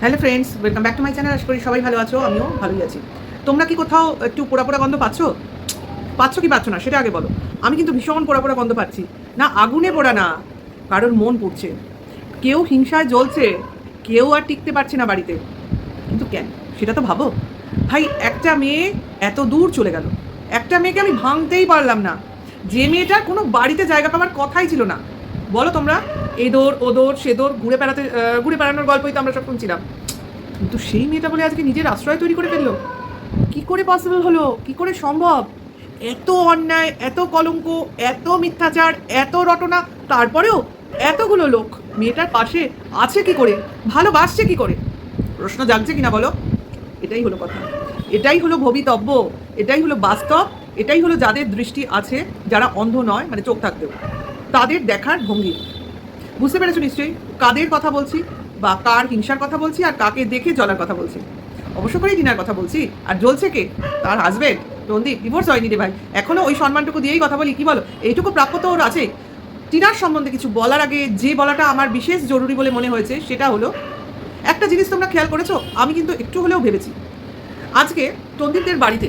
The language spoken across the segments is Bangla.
Hello friends, welcome back to my channel. আশা করি সবাই ভালো আছো, আমিও ভালোই আছি। তোমরা কি কোথাও একটু পোড়া পোড়া গন্ধ পাচ্ছ কি পাচ্ছ না সেটা আগে বলো। আমি কিন্তু ভীষণ পোড়া পোড়া গন্ধ পাচ্ছি। না আগুনে পোড়া না, কারোর মন পুড়ছে, কেউ হিংসায় জ্বলছে, কেউ আর টিকতে পারছে না বাড়িতে। কিন্তু কেন সেটা তো ভাবো। ভাই, একটা মেয়ে এত দূর চলে গেল, একটা মেয়েকে আমি ভাঙতেই পারলাম না, যে মেয়েটার কোনো বাড়িতে জায়গা পাওয়ার কথাই ছিল না। বলো তোমরা, এই দৌড় ও দৌড় সে দৌড়, ঘুরে বেড়ানোর গল্পই তো আমরা সব শুনছিলাম। কিন্তু সেই মেয়েটা বলে আজকে নিজের আশ্রয় তৈরি করে ফেললো। কি করে পসিবল হলো, কি করে সম্ভব? এত অন্যায়, এত কলঙ্ক, এত মিথ্যাচার, এত রটনা, তারপরেও এতগুলো লোক মেয়েটার পাশে আছে কি করে, ভালোবাসছে কি করে? প্রশ্ন জাগছে কিনা বলো? এটাই হলো কথা, এটাই হলো ভবিতব্য, এটাই হলো বাস্তব, এটাই হলো যাদের দৃষ্টি আছে, যারা অন্ধ নয়, মানে চোখ থাকতেও তাদের দেখার ভঙ্গি। বুঝতে পেরেছো নিশ্চয়ই কাদের কথা বলছি, বা কার হিংসার কথা বলছি, আর কাকে দেখে জ্বলার কথা বলছি। অবশ্য করেই টিনার কথা বলছি। আর জ্বলছে কে? তার হাজবেন্ড রণদীপ। ডিভোর্স হয়নি রে ভাই, এখনো ওই সম্মানটুকু দিয়েই কথা বলি। কি বলো, এইটুকু প্রাপ্য তো ওর আছে। টিনার সম্বন্ধে কিছু বলার আগে যে বলাটা আমার বিশেষ জরুরি বলে মনে হয়েছে সেটা হলো, একটা জিনিস তোমরা খেয়াল করেছো, আমি কিন্তু একটু হলেও ভেবেছি। আজকে রণদীপদের বাড়িতে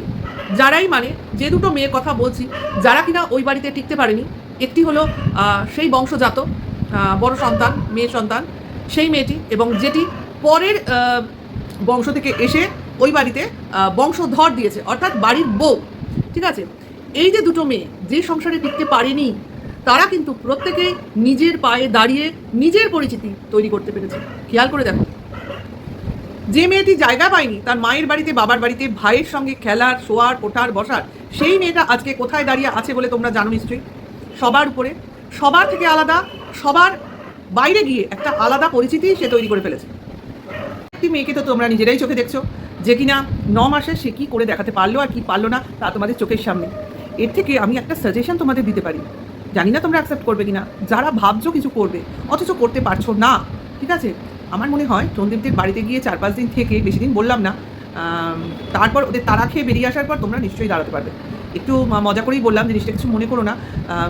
যারাই, মানে যে দুটো মেয়ের কথা বলছি, যারা কিনা ওই বাড়িতে টিকতে পারেনি, একটি হলো সেই বংশজাত বড় সন্তান, মেয়ে সন্তান, সেই মেয়েটি, এবং যেটি পরের বংশ থেকে এসে ওই বাড়িতে বংশধর দিয়েছে, অর্থাৎ বাড়ির বউ। ঠিক আছে, এই যে দুটো মেয়ে যে সংসারে টিকতে পারেনি, তারা কিন্তু প্রত্যেকেই নিজের পায়ে দাঁড়িয়ে নিজের পরিচিতি তৈরি করতে পেরেছে। খেয়াল করে দেখো, যে মেয়েটি জায়গা পায়নি তার মায়ের বাড়িতে, বাবার বাড়িতে, ভাইয়ের সঙ্গে খেলার, শোয়ার, ওঠার, বসার, সেই মেয়েটা আজকে কোথায় দাঁড়িয়ে আছে বলে তোমরা জানো নিশ্চয়ই। সবার উপরে, সবার থেকে আলাদা, সবার বাইরে গিয়ে একটা আলাদা পরিচিতি সে তৈরি করে ফেলেছে। একটি মেয়েকে তো তোমরা নিজেরাই চোখে দেখছো, যে কিনা 9 মাসে সে কী করে দেখাতে পারলো আর কি পারলো না তা তোমাদের চোখের সামনে। এর থেকে আমি একটা সাজেশন তোমাদের দিতে পারি, জানি না তোমরা অ্যাকসেপ্ট করবে কিনা। যারা ভাবছো কিছু করবে অথচ করতে পারছো না, ঠিক আছে, আমার মনে হয় রণদীপদের বাড়িতে গিয়ে 4-5 দিন থেকে, বেশি দিন বললাম না, তারপর ওদের তাড়া খেয়ে বেরিয়ে আসার পর তোমরা নিশ্চয়ই দাঁড়াতে পারবে। একটু মজা করেই বললাম, জিনিসটা কিছু মনে করো না।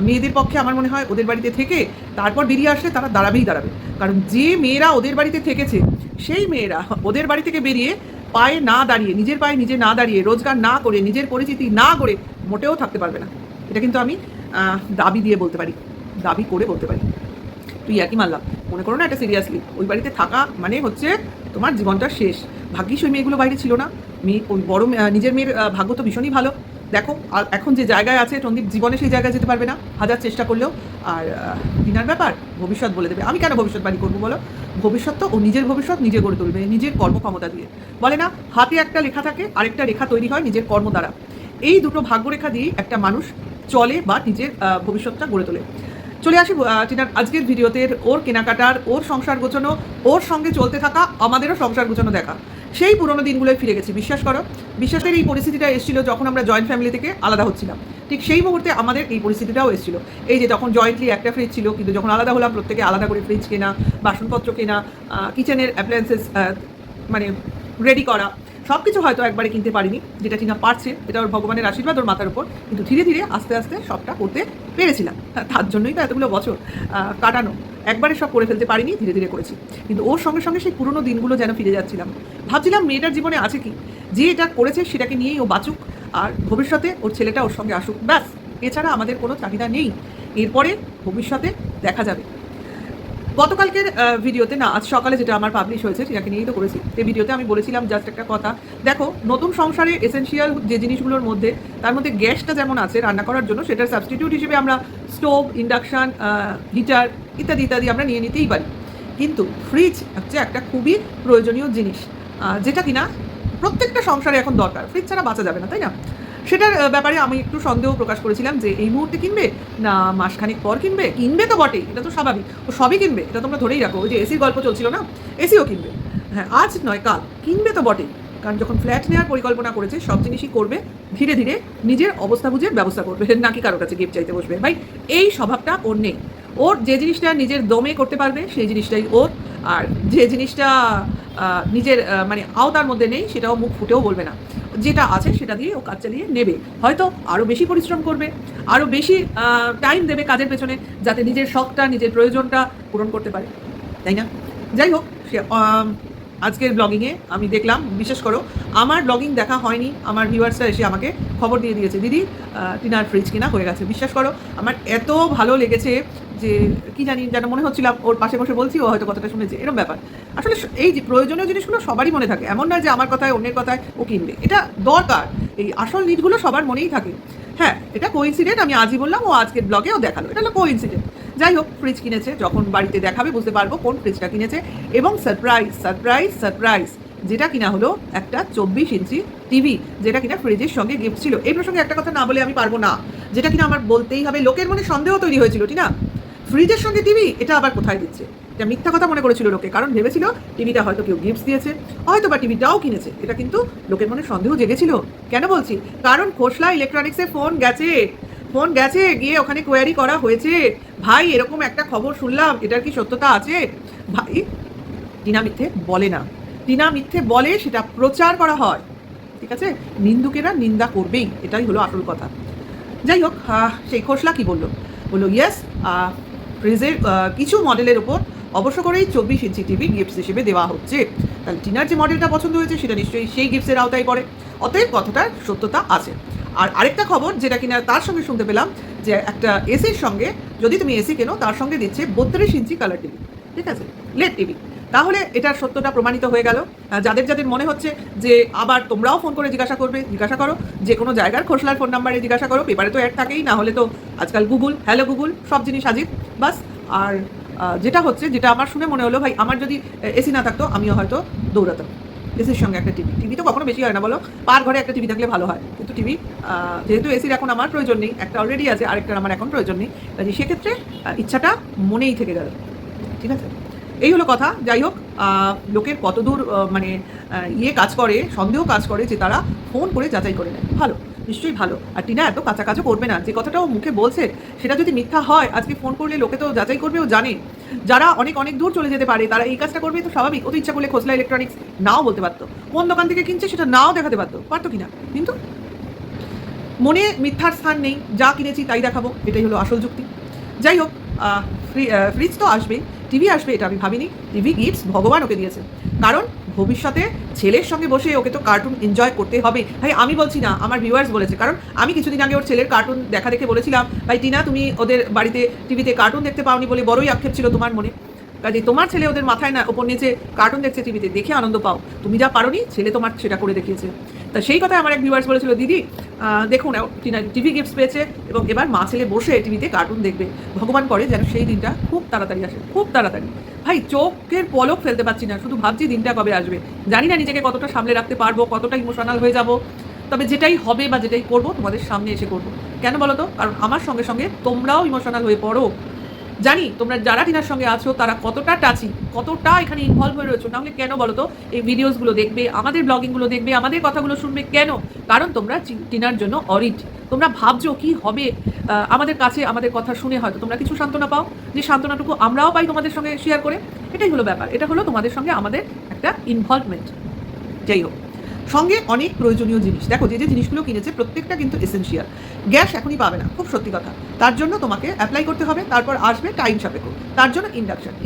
মেয়েদের পক্ষে আমার মনে হয় ওদের বাড়িতে থেকে তারপর বেরিয়ে আসলে তারা দাঁড়াবেই দাঁড়াবে। কারণ যে মেয়েরা ওদের বাড়িতে থেকেছে, সেই মেয়েরা ওদের বাড়ি থেকে বেরিয়ে পায়ে না দাঁড়িয়ে, নিজের পায়ে নিজে না দাঁড়িয়ে, রোজগার না করে, নিজের পরিচিতি না করে মোটেও থাকতে পারবে না। এটা কিন্তু আমি দাবি দিয়ে বলতে পারি, দাবি করে বলতে পারি। তুই একই মানলাম, মনে করো না এটা সিরিয়াসলি। ওই বাড়িতে থাকা মানে হচ্ছে তোমার জীবনটা শেষ। ভাগ্যিস ওই মেয়েগুলো বাইরে ছিল না। মেয়ে, ওই বড় নিজের মেয়ের ভাগ্য তো ভীষণই ভালো। দেখো আর এখন যে জায়গায় আছে, রণদীপ জীবনে সেই জায়গায় যেতে পারবে না হাজার চেষ্টা করলেও। আর টিনার ব্যাপার, ভবিষ্যৎ বলে দেবে। আমি কেন ভবিষ্যৎবাণী করবো বলো? ভবিষ্যৎ তো ও নিজের ভবিষ্যৎ নিজে গড়ে তুলবে, নিজের কর্মক্ষমতা দিয়ে। বলে না, হাতে একটা লেখা থাকে, আরেকটা রেখা তৈরি হয় নিজের কর্ম দ্বারা। এই দুটো ভাগ্যরেখা দিয়েই একটা মানুষ চলে বা নিজের ভবিষ্যৎটা গড়ে তোলে। চলে আসি টিনার আজকের ভিডিওতে। ওর কেনাকাটার, ওর সংসার গোছানো, ওর সঙ্গে চলতে থাকা, আমাদেরও সংসার গোছানো দেখা, সেই পুরোনো দিনগুলোয় ফিরে গেছি। বিশ্বাস করো, বিশ্বাসের এই পরিস্থিতিটা এসেছিল যখন আমরা জয়েন্ট ফ্যামিলি থেকে আলাদা হচ্ছিলাম। ঠিক সেই মুহূর্তে আমাদের এই পরিস্থিতিটাও এসেছিল। এই যে তখন জয়েন্টলি একটা ফ্রিজ ছিল, কিন্তু যখন আলাদা হলাম প্রত্যেকে আলাদা করে ফ্রিজ কেনা, বাসনপত্র কেনা, কিচেনের অ্যাপ্লায়েন্সেস মানে রেডি করা, সব কিছু হয়তো একবারে কিনতে পারিনি, যেটা টিনা পারছে, এটা ওর ভগবানের আশীর্বাদ ওর মাথার উপর। কিন্তু ধীরে ধীরে আস্তে আস্তে সবটা করতে পেরেছিলাম। তার জন্যই তো এতগুলো বছর কাটানো। একবারে সব করে ফেলতে পারিনি, ধীরে ধীরে করেছি। কিন্তু ওর সঙ্গে সঙ্গে সেই পুরনো দিনগুলো যেন ফিরে যাচ্ছিলাম। ভাবছিলাম মেয়েটার জীবনে আছে কি, যে এটা করেছে সেটাকে নিয়েই ও বাঁচুক, আর ভবিষ্যতে ওর ছেলেটা ওর সঙ্গে আসুক, ব্যাস। এছাড়া আমাদের কোনো চাহিদা নেই। এরপরে ভবিষ্যতে দেখা যাবে। গতকালকের ভিডিওতে, না আজ সকালে যেটা আমার পাবলিশ হয়েছে সেটাকে নিয়েই তো করেছি। এই ভিডিওতে আমি বলেছিলাম জাস্ট একটা কথা, দেখো নতুন সংসারে এসেনশিয়াল যে জিনিসগুলোর মধ্যে, তার মধ্যে গ্যাসটা যেমন আছে রান্না করার জন্য, সেটার সাবস্টিটিউট হিসেবে আমরা স্টোভ, ইন্ডাকশান, হিটার ইত্যাদি ইত্যাদি আমরা নিয়ে নিতেই পারি। কিন্তু ফ্রিজ হচ্ছে একটা খুবই প্রয়োজনীয় জিনিস, যেটা কিনা প্রত্যেকটা সংসারে এখন দরকার। ফ্রিজ ছাড়া বাঁচা যাবে না, তাই না? সেটার ব্যাপারে আমি একটু সন্দেহ প্রকাশ করেছিলাম যে এই মুহূর্তে কিনবে না মাসখানেক পর কিনবে। কিনবে তো বটেই, এটা তো স্বাভাবিক, ও সবই কিনবে, এটা তোমরা ধরেই রাখো। ওই যে এসির গল্প চলছিল না, এসিও কিনবে। হ্যাঁ, আজ নয় কাল কিনবে তো বটেই। কারণ যখন ফ্ল্যাট নেওয়ার পরিকল্পনা করেছে, সব জিনিসই করবে ধীরে ধীরে, নিজের অবস্থা বুঝে ব্যবস্থা করবে, নাকি কারোর কাছে গিফট চাইতে বসবে। ভাই, এই স্বভাবটা ওর নেই। ওর যে জিনিসটা নিজের দমে করতে পারবে সেই জিনিসটাই ওর। আর যে জিনিসটা নিজের মানে আওতার মধ্যে নেই, সেটাও মুখ ফুটেও বলবে না। যেটা আছে সেটা দিয়ে ও কাজ চালিয়ে নেবে। হয়তো আরও বেশি পরিশ্রম করবে, আরও বেশি টাইম দেবে কাজের পেছনে, যাতে নিজের শখটা, নিজের প্রয়োজনটা পূরণ করতে পারে, তাই না? যাই হোক, সে আজকের ব্লগিংয়ে আমি দেখলাম, বিশেষ করো আমার ব্লগিং দেখা হয়নি, আমার ভিউয়ার্সরা এসে আমাকে খবর দিয়ে দিয়েছে, দিদি টিনার ফ্রিজ কিনা হয়ে গেছে। বিশ্বাস করো আমার এত ভালো লেগেছে যে কি জানি, যেন মনে হচ্ছিলাম ওর পাশে বসে বলছি, ও হয়তো কথাটা শুনেছে, এরকম ব্যাপার। আসলে এই যে প্রয়োজনীয় জিনিসগুলো সবারই মনে থাকে, এমন নয় যে আমার কথায় অন্যের কথায় ও কিনবে, এটা দরকার। এই আসল নিডগুলো সবার মনেই থাকে। হ্যাঁ, এটা কোইন্সিডেন্ট, আমি আজই বললাম, ও আজকের ব্লগে ও দেখালো, এটা হলো কোইন্সিডেন্ট। যাই হোক, ফ্রিজ কিনেছে, যখন বাড়িতে দেখাবে বুঝতে পারবো কোন ফ্রিজটা কিনেছে। এবং সারপ্রাইজ সারপ্রাইজ সারপ্রাইজ, যেটা কিনা হলো একটা 24 ইঞ্চি টিভি, যেটা কিনা ফ্রিজের সঙ্গে গিফট ছিল। এই প্রসঙ্গে একটা কথা না বলে আমি পারবো না, যেটা কিনা আমার বলতেই হবে। লোকের মনে সন্দেহ তৈরি হয়েছিল, ঠিক না, ফ্রিজের সঙ্গে টিভি, এটা আবার কোথায় দিচ্ছে। এটা মিথ্যা কথা মনে করেছিল লোকে, কারণ ভেবেছিল টিভিটা হয়তো কেউ গিফট দিয়েছে, হয়তো বা টিভিটাও কিনেছে। এটা কিন্তু লোকের মনে সন্দেহ জেগেছিল। কেন বলছি? কারণ খোসলা ইলেকট্রনিক্সে ফোন গেছে গিয়ে ওখানে কোয়ারি করা হয়েছে, ভাই এরকম একটা খবর শুনলাম, এটার কি সত্যতা আছে? ভাই টিনা মিথ্যে বলে না, টিনা মিথ্যে বলে, সেটা প্রচার করা হয়, ঠিক আছে? নিন্দুকেরা নিন্দা করবেই, এটাই হলো আসল কথা। যাই হোক, সেই খোসলা কি বললো? বললো ইয়েস, ফ্রিজের কিছু মডেলের ওপর অবশ্য করেই 24 ইঞ্চি টিভি গিফটস হিসেবে দেওয়া হচ্ছে। তাহলে টিনার যে মডেলটা পছন্দ হয়েছে সেটা নিশ্চয়ই সেই গিফটসের আওতায় পড়ে, অতএব কথাটার সত্যতা আছে। আর আরেকটা খবর যেটা কিনা তার সঙ্গে শুনতে পেলাম, যে একটা এসির সঙ্গে, যদি তুমি এসি কেনো, তার সঙ্গে দিচ্ছে 32 ইঞ্চি কালার টিভি, ঠিক আছে, লেড টিভি। তাহলে এটার সত্যটা প্রমাণিত হয়ে গেল। যাদের যাদের মনে হচ্ছে যে আবার তোমরাও ফোন করে জিজ্ঞাসা করো, যে কোনো জায়গার খোসলার ফোন নাম্বারে জিজ্ঞাসা করো, পেপারে তো অ্যাড থাকেই, না হলে তো আজকাল গুগল, হ্যালো গুগল, সব জিনিস হাজির, বাস। আর যেটা হচ্ছে, যেটা আমার শুনে মনে হলো, ভাই আমার যদি এসি না থাকতো আমিও হয়তো দৌড়াতাম। এসির সঙ্গে একটা টিভি তো কখনো বেশি হয় না বলো, পার ঘরে একটা টিভি থাকলে ভালো হয়, কিন্তু টিভি যেহেতু এসির এখন আমার প্রয়োজন নেই, একটা অলরেডি আছে, আরেকটার আমার এখন প্রয়োজন নেই, কাজে সেক্ষেত্রে ইচ্ছাটা মনেই থেকে গেল, ঠিক আছে? এই হলো কথা। যাই হোক, লোকের কতদূর মানে কাজ করে, সন্দেহ কাজ করে, যে তারা ফোন করে যাচাই করে নেয়, ভালো, নিশ্চয়ই ভালো। আর টিনা এত কাছাকাছি করবে না, যে কথাটা ও মুখে বলছে সেটা যদি মিথ্যা হয়, আজকে ফোন করলে লোকে তো যাচাই করবে, ও জানে। যারা অনেক অনেক দূর চলে যেতে পারে তারা এই কাজটা করবে, তো স্বাভাবিক। ও তো ইচ্ছা করলে খোসলা ইলেকট্রনিক্স নাও বলতে পারতো, কোন দোকান থেকে কিনছে সেটা নাও দেখাতে পারতো কিনা, কিন্তু মনে মিথ্যার স্থান নেই, যা কিনেছি তাই দেখাবো, এটাই হলো আসল যুক্তি। যাই হোক, ফ্রিজ তো আসবেই, টিভি আসবে, এটা আমি ভাবিনি। টিভি গিফটস ভগবান ওকে দিয়েছে, কারণ ভবিষ্যতে ছেলের সঙ্গে বসে ওকে তো কার্টুন এনজয় করতে হবে। ভাই আমি বলছি না, আমার ভিউয়ার্স বলেছে, কারণ আমি কিছুদিন আগে ওর ছেলের কার্টুন দেখা দেখে বলেছিলাম, ভাই টিনা তুমি ওদের বাড়িতে টিভিতে কার্টুন দেখতে পাওনি বলে বড়ই আক্ষেপ ছিল তোমার মনে, কাজে তোমার ছেলে ওদের মাথায় না ওপর নিচে কার্টুন দেখছে টিভিতে, দেখে আনন্দ পাও, তুমি যা পারোনি ছেলে তোমার সেটা করে দেখিয়েছে। তা সেই কথায় আমার এক ভিউয়ার্স বলেছিল, দিদি দেখুন টিনা টিভি গিফটস পেয়েছে, এবং এবার মা ছেলে বসে টিভিতে কার্টুন দেখবে, ভগবান করে যেন সেই দিনটা খুব তাড়াতাড়ি আসে, খুব তাড়াতাড়ি। ভাই চোখের পলক ফেলতে পারছি না, শুধু ভাবছি দিনটা কবে আসবে। জানি না নিজেকে কতটা সামলে রাখতে পারবো, কতটা ইমোশনাল হয়ে যাব, তবে যেটাই হবে বা যেটাই করবো তোমাদের সামনে এসে করবো। কেন বলো তো? কারণ আমার সঙ্গে সঙ্গে তোমরাও ইমোশনাল হয়ে পড়ো। জানি তোমরা যারা টিনার সঙ্গে আছো তারা কতটা টাচি, কতটা এখানে ইনভলভ হয়ে রয়েছো। নাহলে কেন বলো তো এই ভিডিওসগুলো দেখবে, আমাদের ব্লগিংগুলো দেখবে, আমাদের কথাগুলো শুনবে কেন? কারণ তোমরা টিনার জন্য অরিট। তোমরা ভাবছো কি হবে, আমাদের কাছে আমাদের কথা শুনে হয়তো তোমরা কিছু সান্ত্বনা পাও, যে সান্ত্বনাটুকু আমরাও পাই তোমাদের সঙ্গে শেয়ার করে। এটাই হলো ব্যাপার, এটা হলো তোমাদের সঙ্গে আমাদের একটা ইনভলভমেন্ট। যাই হোক, সঙ্গে অনেক প্রয়োজনীয় জিনিস, দেখো যে যে জিনিসগুলো কিনেছে প্রত্যেকটা কিন্তু এসেনশিয়াল। গ্যাস এখনই পাবে না, খুব সত্যি কথা, তার জন্য তোমাকে অ্যাপ্লাই করতে হবে, তারপর আসবে টাইম সাপেক্ষ। তার জন্য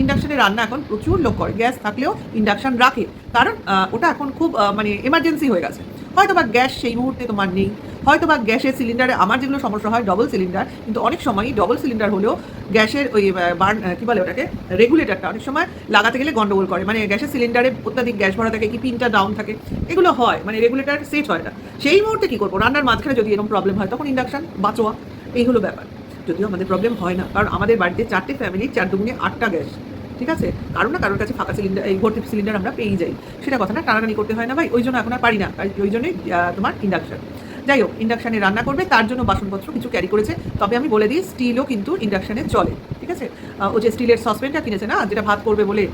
ইন্ডাকশানে রান্না এখন প্রচুর লোক করে, গ্যাস থাকলেও ইন্ডাকশান রাখে, কারণ ওটা এখন খুব মানে এমার্জেন্সি হয়ে গেছে। হয়তো বা গ্যাস সেই মুহূর্তে তোমার নেই, হয়তো বা গ্যাসের সিলিন্ডারে, আমার যেগুলো সমস্যা হয় ডবল সিলিন্ডার, কিন্তু অনেক সময়ই ডবল সিলিন্ডার হলেও গ্যাসের ওই বার্ন কী বলে ওটাকে, রেগুলেটরটা অনেক সময় লাগাতে গেলে গন্ডগোল করে, মানে গ্যাসের সিলিন্ডারে অত্যাধিক গ্যাস ভরা থাকে, কি পিনটা ডাউন থাকে, এগুলো হয়, মানে রেগুলেটর সেট হয় না। সেই মুহূর্তে কী করবো, রান্নার মাঝখানে যদি এরকম প্রবলেম হয় তখন ইন্ডাকশান বাঁচোয়া, এই হলো ব্যাপার। যদিও আমাদের প্রবলেম হয় না, কারণ আমাদের বাড়িতে 4টে ফ্যামিলি, 4 দুগুণে 8টা গ্যাস, ঠিক আছে, কারণ না কারোর কাছে ফাঁকা সিলিন্ডার, এই ভর্তি সিলিন্ডার আমরা পেয়েই যাই, সেটা কথা না, টানাটানি করতে হয় না ভাই, ওই জন্য এখন আর পারি না, ওই জন্যই তোমার ইন্ডাকশান। যাই হোক, ইন্ডাকশানে রান্না করবে, তার জন্য বাসনপত্র কিছু ক্যারি করেছে, তবে আমি বলে দিই স্টিলও কিন্তু ইন্ডাকশানে চলে, ঠিক আছে। ও যে স্টিলের সসপ্যানটা কিনেছে না, যেটা ভাত করবে বলে,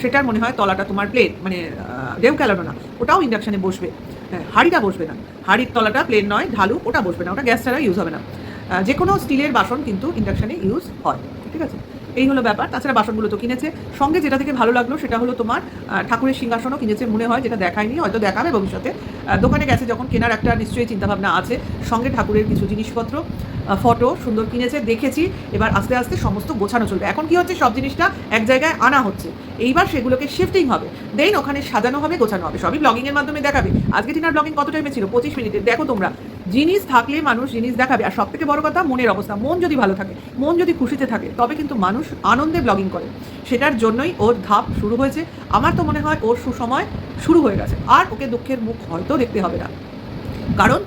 সেটার মনে হয় তলাটা তোমার প্লেন, মানে ডেউ ক্যালানো না, ওটাও ইন্ডাকশানে বসবে, হাঁড়িটা বসবে না, হাঁড়ির তলাটা প্লেন নয় ঢালু, ওটা বসবে না, ওটা গ্যাস ছাড়া ইউজ হবে না। যে কোনো স্টিলের বাসন কিন্তু ইন্ডাকশানে ইউজ হয়, ঠিক আছে। এই হলো ব্যাপার। তাছাড়া বাসনগুলো তো কিনেছে, সঙ্গে যেটা থেকে ভালো লাগলো সেটা হলো তোমার ঠাকুরের সিংহাসনও কিনেছে মনে হয়, যেটা দেখায়নি, হয়তো দেখাবে ভবিষ্যতে। দোকানে গেছে যখন, কেনার একটা নিশ্চয়ই চিন্তাভাবনা আছে, সঙ্গে ঠাকুরের কিছু জিনিসপত্র, ফটো সুন্দর কিনেছে, দেখেছি। এবার আস্তে আস্তে সমস্ত গোছানো চলবে। এখন কি হচ্ছে, সব জিনিসটা এক জায়গায় আনা হচ্ছে, এইবার সেগুলোকে শিফটিং হবে, দেন ওখানে সাজানো হবে, গোছানো হবে, সবই ব্লগিংয়ের মাধ্যমে দেখাবে। আজকে টিনার ব্লগিং কত টাইমে ছিল? 25 মিনিটের। দেখো তোমরা, জিনিস থাকলে মানুষ জিনিস দেখাবে। আর সব থেকে বড় কথা, মনের অবস্থা। মন যদি ভালো থাকে, মন যদি খুশিতে থাকে, তবে কিন্তু মানুষ আনন্দে ব্লগিং করে। সেটার জন্যই ওর ধাপ শুরু হয়েছে। আমার তো মনে হয় ওর সুসময় শুরু হয়ে গেছে, আর ওকে দুঃখের মুখ হয়তো দেখতে হবে না। কারণ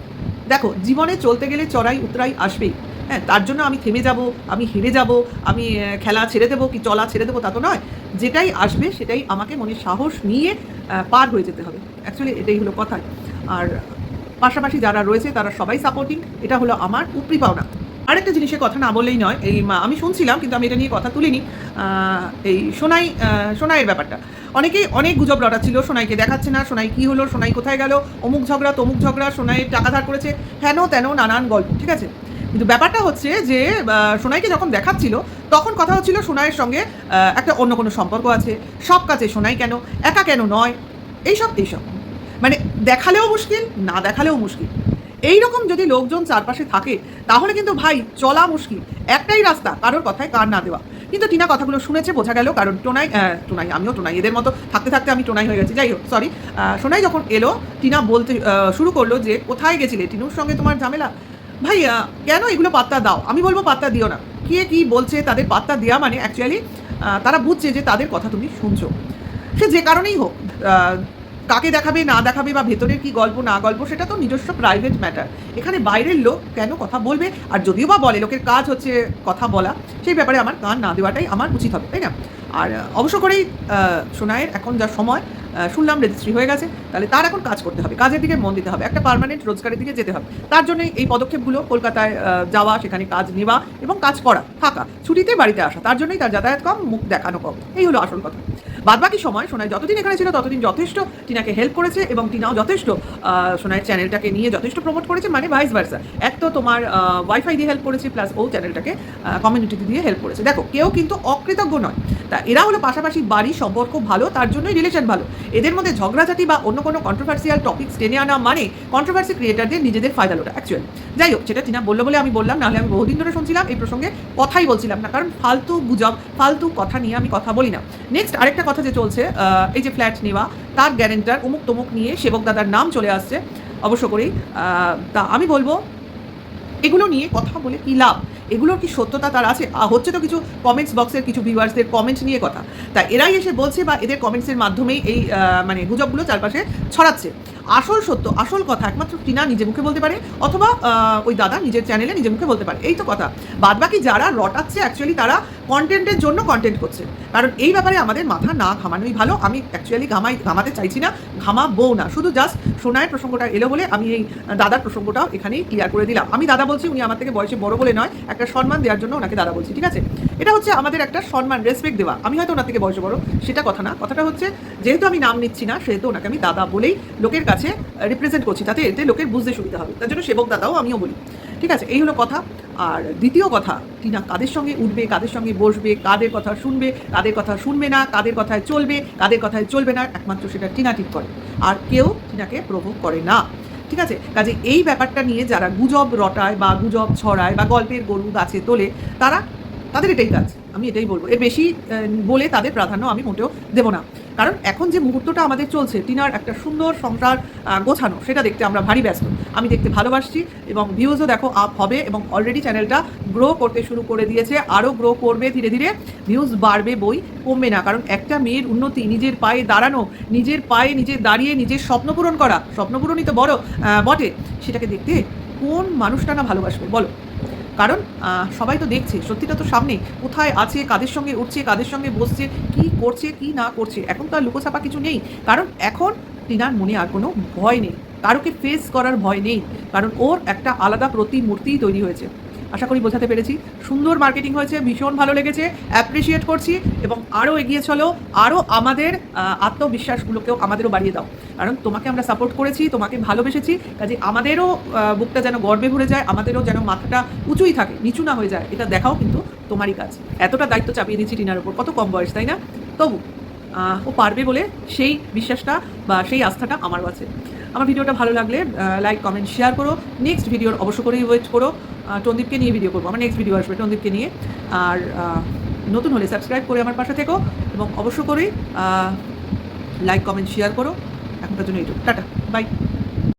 দেখো, জীবনে চলতে গেলে চড়াই উতরাই আসবেই। হ্যাঁ, তার জন্য আমি থেমে যাব, আমি হেরে যাব, আমি খেলা ছেড়ে দেবো কি চলা ছেড়ে দেবো, তা তো নয়। যেটাই আসবে সেটাই আমাকে মনে সাহস নিয়ে পার হয়ে যেতে হবে। অ্যাকচুয়ালি এটাই হলো কথা। আর পাশাপাশি যারা রয়েছে তারা সবাই সাপোর্টিং, এটা হলো আমার উপরি পাওনা। আরেকটা জিনিসের কথা না বললেই নয়, এই আমি শুনছিলাম কিন্তু আমি এটা নিয়ে কথা তুলিনি। এই সোনাইয়ের ব্যাপারটা, অনেকেই অনেক গুজব রটাচ্ছিল, সোনাইকে দেখাচ্ছে না, সোনাই কী হলো, সোনাই কোথায় গেল, অমুক ঝগড়া তমুক ঝগড়া, সোনাইয়ের টাকা ধার করেছে, হেন তেন নানান গল্প, ঠিক আছে। কিন্তু ব্যাপারটা হচ্ছে যে সোনাইকে যখন দেখাচ্ছিল তখন কথা হচ্ছিল সোনাইয়ের সঙ্গে একটা অন্য কোনো সম্পর্ক আছে, সব কাজে সোনাই কেন, একা কেন নয়, এইসব মানে দেখালেও মুশকিল, না দেখালেও মুশকিল। এইরকম যদি লোকজন চারপাশে থাকে তাহলে কিন্তু ভাই চলা মুশকিল। একটাই রাস্তা, কারোর কথায় কান না দেওয়া। কিন্তু টিনা কথাগুলো শুনেছে, বোঝা গেল। কারণ টোনাই, আমিও টোনাই, এদের মতো থাকতে থাকতে আমি টোনাই হয়ে গেছি। যাই হোক, সরি। সোনাই যখন এলো, টিনা বলতে শুরু করলো যে কোথায় গেছিলে, টিনুর সঙ্গে তোমার ঝামেলা। ভাই কেন এগুলো পাত্তা দাও? আমি বলবো পাত্তা দিও না। কে কী বলছে তাদের পাত্তা দেওয়া মানে অ্যাকচুয়ালি তারা বুঝছে যে তাদের কথা তুমি শুনছো, সে যে কারণেই হোক। কাকে দেখাবে না দেখাবে বা ভেতরের কি গল্প না গল্প, সেটা তো নিজস্ব প্রাইভেট ম্যাটার। এখানে বাইরের লোক কেন কথা বলবে? আর যদিও বা বলে, লোকের কাজ হচ্ছে কথা বলা, সেই ব্যাপারে আমার কান না দেওয়াটাই আমার উচিত হবে, তাই না? আর অবশ্য করেই সোনাইয়ের এখন যা সময়, শুনলাম রেজিস্ট্রি হয়ে গেছে, তাহলে তার এখন কাজ করতে হবে, কাজের দিকে মন দিতে হবে, একটা পার্মানেন্ট রোজগারের দিকে যেতে হবে। তার জন্যই এই পদক্ষেপগুলো, কলকাতায় যাওয়া, সেখানে কাজ নেওয়া এবং কাজ করা, থাকা, ছুটিতে বাড়িতে আসা। তার জন্যই তার যাতায়াত কম, মুখ দেখানো কম। এই হলো আসল কথা। বাদবাকি সময় সোনাই যতদিন এখানে ছিল ততদিন যথেষ্ট টিনাকে হেল্প করেছে, এবং টিনাও যথেষ্ট সোনাইয়ের চ্যানেলটাকে নিয়ে যথেষ্ট প্রমোট করেছে, মানে ভাইস ভার্সা। এক তো তোমার ওয়াইফাই দিয়ে হেল্প করেছে, প্লাস ও চ্যানেলটাকে কমিউনিটি দিয়ে হেল্প করেছে। দেখো, কেউ কিন্তু অকৃতজ্ঞ নয়। তা এরা হলো পাশাপাশি বাড়ি, সম্পর্ক ভালো, তার জন্যই রিলেশন ভালো। এদের মধ্যে ঝগড়াঝাটি বা অন্য কোনো কন্ট্রোভার্সিয়াল টপিক্স টেনে আনা মানে কন্ট্রোভার্সি ক্রিয়েটারদের নিজেদের ফায়দা লোটা অ্যাকচুয়ালি। যাই হোক, সেটা টিনা বললো বলে আমি বললাম, নাহলে আমি বহুদিন ধরে শুনছিলাম এই প্রসঙ্গে কথাই বলছিলাম না, কারণ ফালতু গুজব, ফালতু কথা নিয়ে আমি কথা বলি না। নেক্সট আরেকটা কথা যে চলছে, এই যে ফ্ল্যাট নেওয়া, তার গ্যারেন্টার অমুক তমুক নিয়ে সেবক দাদার নাম চলে আসছে অবশ্য করেই। তা আমি বলবো, এগুলো নিয়ে কথা বলে কী লাভ? এগুলোর কি সত্যতা তার আছে? হচ্ছে তো কিছু কমেন্টস বক্সের কিছু ভিউয়ার্সদের কমেন্ট নিয়ে কথা, তা এরাই এসে বলছে বা এদের কমেন্টসের মাধ্যমেই এই মানে গুজবগুলো চারপাশে ছড়াচ্ছে। আসল সত্য, আসল কথা একমাত্র টিনা নিজে মুখে বলতে পারে, অথবা ওই দাদা নিজের চ্যানেলে নিজে মুখে বলতে পারে, এই তো কথা। বাদবাকি যারা রটাচ্ছে অ্যাকচুয়ালি তারা কন্টেন্টের জন্য কন্টেন্ট করছে। কারণ এই ব্যাপারে আমাদের মাথা না ঘামানোই ভালো। আমি অ্যাকচুয়ালি ঘামাতে চাইছি না, ঘামাবো না। শুধু জাস্ট সোনাইয়ের প্রসঙ্গটা এলো বলে আমি এই দাদার প্রসঙ্গটাও এখানেই ক্লিয়ার করে দিলাম। আমি দাদা বলছি, উনি আমার থেকে বয়সে বড় বলে নয়, একটা সম্মান দেওয়ার জন্য ওনাকে দাদা বলছি, ঠিক আছে? এটা হচ্ছে আমাদের একটা সম্মান, রেসপেক্ট দেওয়া। আমি হয়তো ওনার থেকে বয়সে বড়, সেটা কথা না। কথাটা হচ্ছে, যেহেতু আমি নাম নিচ্ছি না, সেহেতু ওনাকে আমি দাদা বলেই লোকের কাছে রিপ্রেজেন্ট করছি, তাতে এতে লোকের বুঝতে সুবিধা হবে। তার জন্য সেবক দাদাও আমিও বলি, ঠিক আছে? এই হলো কথা। আর দ্বিতীয় কথা, টিনা কাদের সঙ্গে উঠবে, কাদের সঙ্গে বসবে, কাদের কথা শুনবে, কাদের কথা শুনবে না, কাদের কথায় চলবে, কাদের কথায় চলবে না, একমাত্র সেটা টিনা ঠিক করে। আর কেউ টিনাকে প্রভোগ করে না, ঠিক আছে? কাজে এই ব্যাপারটা নিয়ে যারা গুজব রটায় বা গুজব ছড়ায় বা গল্পের গরু গাছে তোলে, তাদের এটাই কাজ। আমি এটাই বলবো, এর বেশি বলে তাদের প্রাধান্য আমি মোটেও দেবো না। কারণ এখন যে মুহূর্তটা আমাদের চলছে, টিনার একটা সুন্দর সংসার গোছানো, সেটা দেখতে আমরা ভারী ব্যস্ত। আমি দেখতে ভালোবাসছি, এবং ভিউজও দেখো আপ হবে, এবং অলরেডি চ্যানেলটা গ্রো করতে শুরু করে দিয়েছে, আরও গ্রো করবে ধীরে ধীরে। ভিউজ বাড়বে, বই কমবে না। কারণ একটা মেয়ের উন্নতি, নিজের পায়ে দাঁড়ানো, নিজের পায়ে নিজে দাঁড়িয়ে নিজের স্বপ্ন পূরণ করা, স্বপ্ন পূরণই তো বড় বটে, সেটাকে দেখতে কোন মানুষটা না ভালোবাসবে বলো? কারণ সবাই তো দেখছে, সত্যিটা তো সামনে, কোথায় আছে, কাদের সঙ্গে উঠছে, কাদের সঙ্গে বসছে, কি করছে কি না করছে। এখন তো আর লুকোছাপা কিছু নেই, কারণ এখন টিনার মনে আর কোনো ভয় নেই, কারোকে ফেস করার ভয় নেই, কারণ ওর একটা আলাদা প্রতিমূর্তি তৈরি হয়েছে। আশা করি বোঝাতে পেরেছি। সুন্দর মার্কেটিং হয়েছে, ভীষণ ভালো লেগেছে, অ্যাপ্রিসিয়েট করছি এবং আরও এগিয়ে চলো, আরও আমাদের আত্মবিশ্বাসগুলোকেও আমাদেরও বাড়িয়ে দাও। কারণ তোমাকে আমরা সাপোর্ট করেছি, তোমাকে ভালোবেসেছি, কাজে আমাদেরও বুকটা যেন গর্বে ভরে যায়, আমাদেরও যেন মাথাটা উঁচুই থাকে, নিচু না হয়ে যায়, এটা দেখাও কিন্তু তোমারই কাজ। এতটা দায়িত্ব চাপিয়ে দিচ্ছি টিনার উপর, কত কম বয়স তাই না? তবু ও পারবে বলে সেই বিশ্বাসটা বা সেই আস্থাটা আমারও আছে। আমার ভিডিওটা ভালো লাগলে লাইক কমেন্ট শেয়ার করো। নেক্সট ভিডিওর অবশ্য করেই ওয়েট করো, টন্দীপকে নিয়ে ভিডিও করবো, আমার নেক্সট ভিডিও আসবে টন্দীপকে নিয়ে। আর নতুন হলে সাবস্ক্রাইব করে আমার পাশে থেকো এবং অবশ্য করেই লাইক কমেন্ট শেয়ার করো। এখনকার জন্য এইটুকু, টাটা, বাই।